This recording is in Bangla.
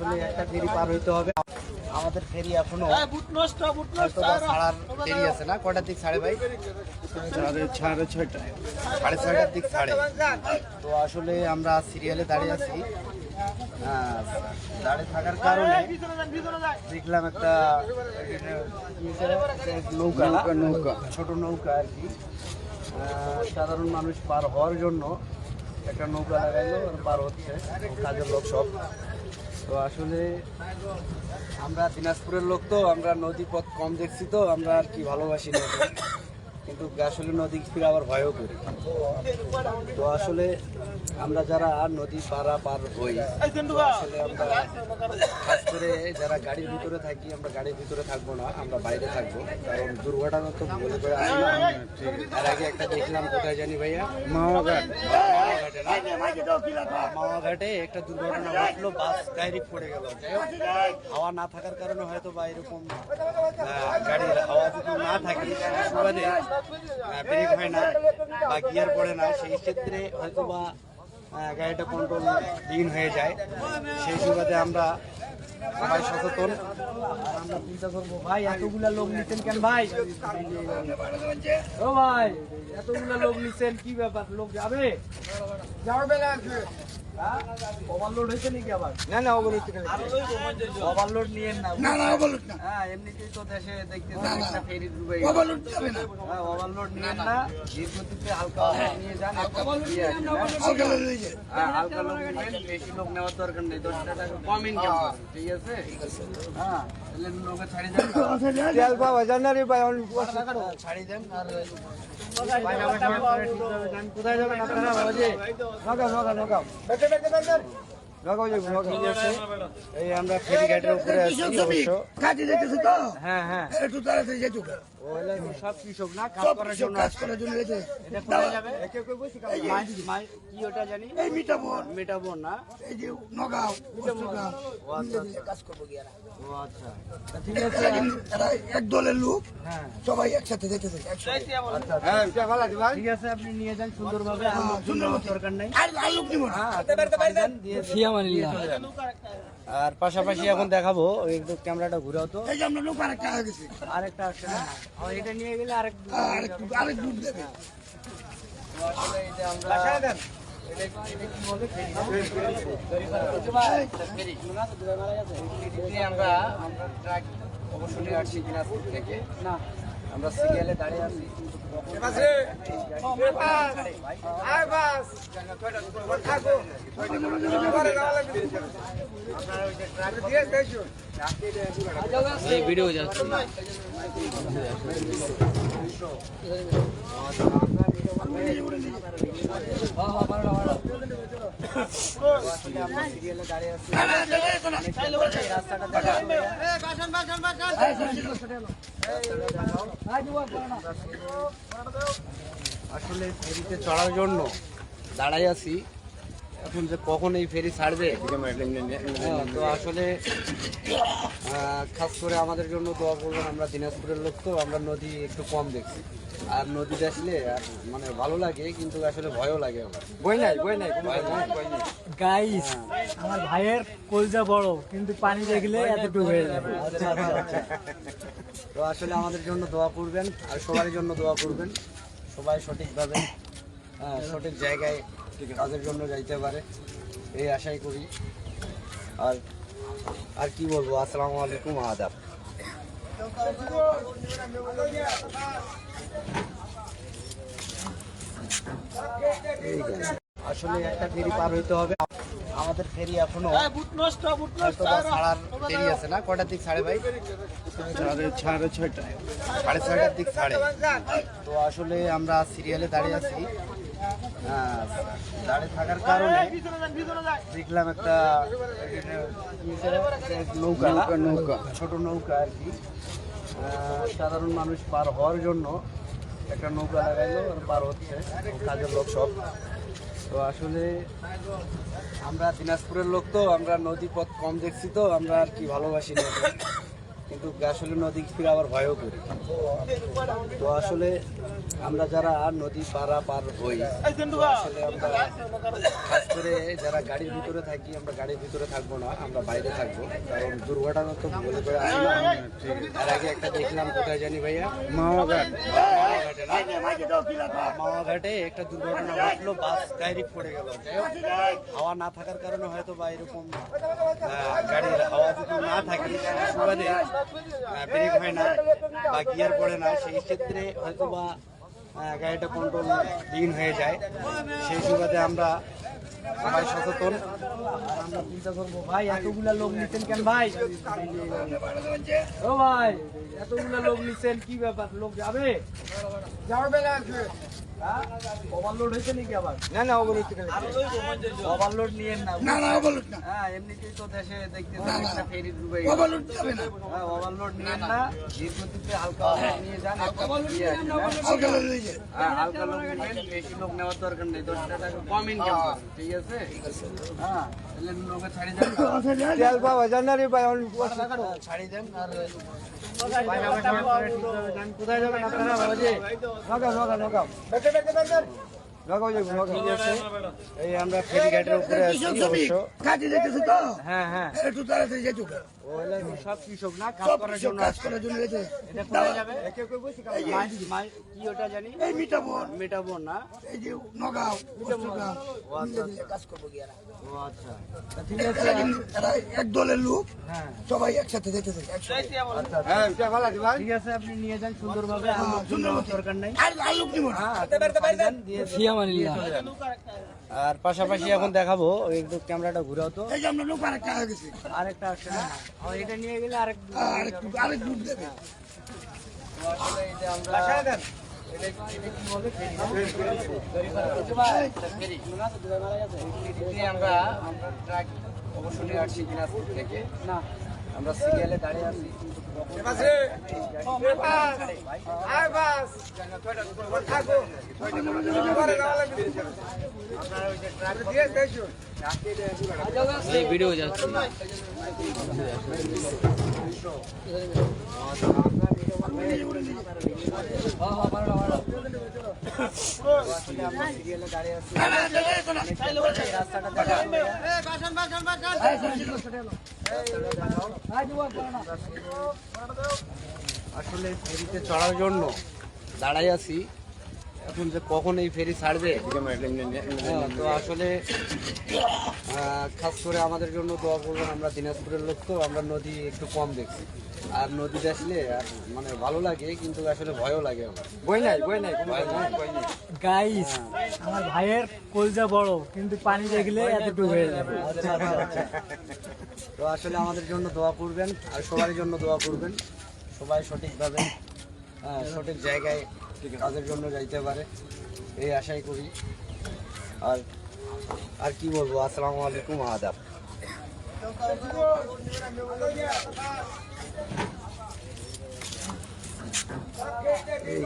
আসলে একটা ফেরি পার হইতে হবে। আমাদের ফেরি এখনো ছাড়ার দেরি আছে না? কটার দিক ছাড়ে ভাই? সাড়ে ছয়টা। 6:30টার দিক ছাড়ে। তো আসলে আমরা সিরিয়ালে দাঁড়িয়ে আছি। দাঁড়িয়ে থাকার কারণে দেখলাম একটা নৌকা, ছোট নৌকা আর কি। সাধারণ মানুষ পার হওয়ার জন্য একটা নৌকা লাগাইলো, পার হচ্ছে কাজের লোক সব। তো আসলে আমরা দিনাজপুরের লোক, তো আমরা নদী পথ কম দেখছি, তো আমরা আর কি ভালোবাসি না, কিন্তু আসলে নদী ফিরে আবার ভয়ও করি। তো আসলে আমরা যারা নদী পার হই, আসলে আমরা খাস করে যারা গাড়ির ভিতরে থাকি, আমরা গাড়ির ভিতরে থাকবো না, আমরা বাইরে থাকবো, কারণ দুর্ঘটনা তো বলে করে আসে না। এর আগে একটা দেখলাম, কোথায় জানি ভাইয়া, মাওয়াঘাটে একটা দুর্ঘটনা ঘটলো, বাস ডাইরেক্ট পড়ে গেল। হাওয়া না থাকার কারণে হয়তো বা এরকম গাড়ির হাওয়া যদি না থাকে সুবাদে ব্রেক হয় না বা গিয়ার পড়ে না, সেই ক্ষেত্রে হয়তো বা গাড়িটা কন্ট্রোল বিহীন হয়ে যায়। সেই সুবাদে আমরা সবাই সচেতন। আর আমরা চিন্তা করবো, ভাই এতগুলা লোক নিচ্ছেন কেন ভাই? ও ভাই এতগুলা লোক নিচ্ছেন, কি ব্যাপার? লোক যাবে? ওভারলোড হয়েছে নাকি আবার? না ওভারলোড নিয়েন না। হ্যাঁ, এমনিতেই তো দেশে দেখতেছেন ফেরি ডুবে গেছে। ওভারলোড নিয়েন না, ধীর গতিতে হালকা নিয়ে যান। হালকা লোক নেবেন, বেশি লোক নেওয়ার দরকার নেই। 10 টাকা কম ইনকাম করুন, ঠিক আছে? হ্যাঁ, তাহলে লোকে ছাড়ি দেন, ছাড়ি দেন। আর কোথায় যাবেন আপনারা? এই আমরা ফেরি ঘাটের উপরে আছি অবশ্য। হ্যাঁ হ্যাঁ, সব কৃষক না, কাজ করার জন্য। এটা কোথায় যাবে? কি ওটা জানি, মিটাবন না, ঠিক আছে। এক দলের লোক সবাই একসাথে যেতেছে। ঠিক আছে, আপনি নিয়ে যান সুন্দরভাবে, দরকার নাই। আর পাশাপাশি এখন দেখাবো, একটু ক্যামেরাটা ঘুরাও তো। আরেকটা আসছে না, এটা নিয়ে গেলে আরেক দূর দেবে। আমরা ট্রাক অবশ্যই আসছি দিনাজপুর থেকে। না, আমরা সিরিয়ালে দাঁড়িয়ে আছি। ভিডিও যাচ্ছে। সিরিয়ালে দাঁড়িয়ে আছি, আসলে ফেরিতে চড়ার জন্য দাঁড়াই আছি। এখন যে কখন এই ফেরি ছাড়বে, তো আসলে খাস করে আমাদের জন্য দোয়া করবেন। আমরা দিনাজপুরের লোক, তো আমরা নদী একটু কম দেখছি। আর নদী দেখলে আর মানে ভালো লাগে, কিন্তু আসলে ভয়ও লাগে। আমার বই নাই গাইস, আমার ভাইয়ের কলজা বড়, কিন্তু পানি দেখলে এতটুকু হয়ে যাবে। তো আসলে আমাদের জন্য দোয়া করবেন, আর সবার জন্য দোয়া করবেন। সবাই সঠিকভাবে সঠিক জায়গায় কাজের জন্য যাইতে পারে, এই আশাই করি। আর কি বলবো, আসসালামু আলাইকুম, আদাব। আসলে একটা ফেরি পার হইতে হবে। আমাদের ফেরি এখনো ছাড়ার দেরি আছে না? কটার দিক ছাড়ে ভাই? সাড়ে ছয়টা। 6:30টার দিক ছাড়ে। তো আসলে আমরা সিরিয়ালে দাঁড়িয়ে আছি। দাঁড়িয়ে থাকার কারণে দেখলাম একটা নৌকা, ছোট নৌকা আর কি। সাধারণ মানুষ পার হওয়ার জন্য একটা নৌকা লাগাইলো, পার হচ্ছে কাজের লোক সব। তো আসলে আমরা দিনাজপুরের লোক, তো আমরা নদী পথ কম দেখছি, তো আমরা আর কি ভালোবাসি না, কিন্তু আসলে নদী থেকে আবার ভয়ও করি। তো আসলে আমরা যারা নদী পার হই, তো আসলে আমরা খাস করে যারা গাড়ির ভিতরে থাকি, আমরা গাড়ির ভিতরে থাকবো না, আমরা বাইরে থাকবো, কারণ দুর্ঘটনা তো বলে করে আসি না। এর আগে একটা দেখলাম, কোথায় জানি ভাইয়া, মাওয়াঘাটে একটা দুর্ঘটনা ঘটলো, বাস ডাইরেক্ট পড়ে গেল। হাওয়া না থাকার কারণে হয়তো বা এরকম গাড়ির হাওয়া যদি না থাকে সুবাদে ব্রেক হয় না বা গিয়ার পড়ে না, সেই ক্ষেত্রে হয়তো বা গাড়িটা কন্ট্রোল বিহীন হয়ে যায়। সেই সুবাদে আমরা সবাই সচেতন। আমরা চিন্তা করবো, ভাই এতগুলা লোক নিচ্ছেন কেন ভাই? ও ভাই, এতগুলা লোক নিচ্ছেন কি ব্যাপার? লোক যাবে? ওভারলোড হয়েছে নাকি আবার? না না ওগুলো ওভারলোড নিয়েন না। না না ওগুলো না হ্যাঁ, এমনিতেই তো দেশে দেখতে একটা ফেরি ডুবে ওভারলোড যাবে না হ্যাঁ, ওভারলোড নিয়েন না, ধীর গতিতে হালকা হালকা নিয়ে যান। একটা দিয়ে আসেন, হ্যাঁ? হালকা লয়ে যায় হ্যাঁ, হালকা লোক নেবেন, বেশি লোক নেওয়ার দরকার নেই, 10 টাকা কম ইনকাম করেন, ঠিক আছে? হ্যাঁ, তাহলে লোকে ছাড়ি দেন, তেল পাওয়া যায় না রে ভাই ছাড়ি দেন। আর কোথায় যাবেন আপনারা বাবাজি? ঠিক আছে, এই আমরা ফেরিঘাটের উপরে আছি অবশ্য। কাজে যেতেছে তো হ্যাঁ হ্যাঁ, একটু তাড়াতাড়ি যেতে হবে ওগুলো সব কৃষক না, কাজ সব করার কিছু জন্য কাজ আসছে। করার জন্য গেছে এটা কোথায় যাবে? কি ওটা জানি, এই মিটাবো মেটাবো না। এই যে নগাঁও নগাঁও ও আচ্ছা, কাজ করবো গিয়ারা ও আচ্ছা, ঠিক আছে। এরা এক দলের লোক হ্যাঁ সবাই একসাথে যেতেছে একসাথে ঠিক আছে, আপনি নিয়ে যান সুন্দরভাবে। আর লোকজন নেওয়ার দরকার নাই। আর লোক নিব না আর পাশাপাশি এখন দেখাবো, একটু ক্যামেরাটা ঘুরাও তো। এই যে আমরা লোক আরেকটা হয়ে গেছে আরেকটা আসছে না, এটা নিয়ে গেলে আরেক আরেক দুধ দেবে আমরা ট্রাক অবশ্যই আসছি দিনাজপুর থেকে, না আমরা সিরিয়ালে দাঁড়িয়ে আছি। ভিডিও যাচ্ছে আমরা সিরিয়ালে দাঁড়িয়ে আছি, রাস্তাটা দেখা আসলে ফেরিতে চড়ার জন্য দাঁড়াই আছি। এখন যে কখন এই ফেরি ছাড়বে, তো আসলে খাস করে আমাদের জন্য দোয়া করবেন। আমরা দিনাজপুরের লোক, তো আমরা নদী একটু কম দেখছি, আর নদীতে আসলে মানে ভালো লাগে, কিন্তু আসলে ভয়ও লাগে আমার। ভয় নাই ভয় নাই। গাইস, আমার ভাইয়ের কলজা বড়, কিন্তু পানি দেখলে এতটুকু হয়ে যাবে। তো আসলে আমাদের জন্য দোয়া করবেন, আর সবার জন্য দোয়া করবেন, সবাই সঠিকভাবে সঠিক জায়গায় কাজের জন্য যাইতে পারে, এই আশাই করি। আর কি বলবো, আসসালামু আলাইকুম, আদাব। এই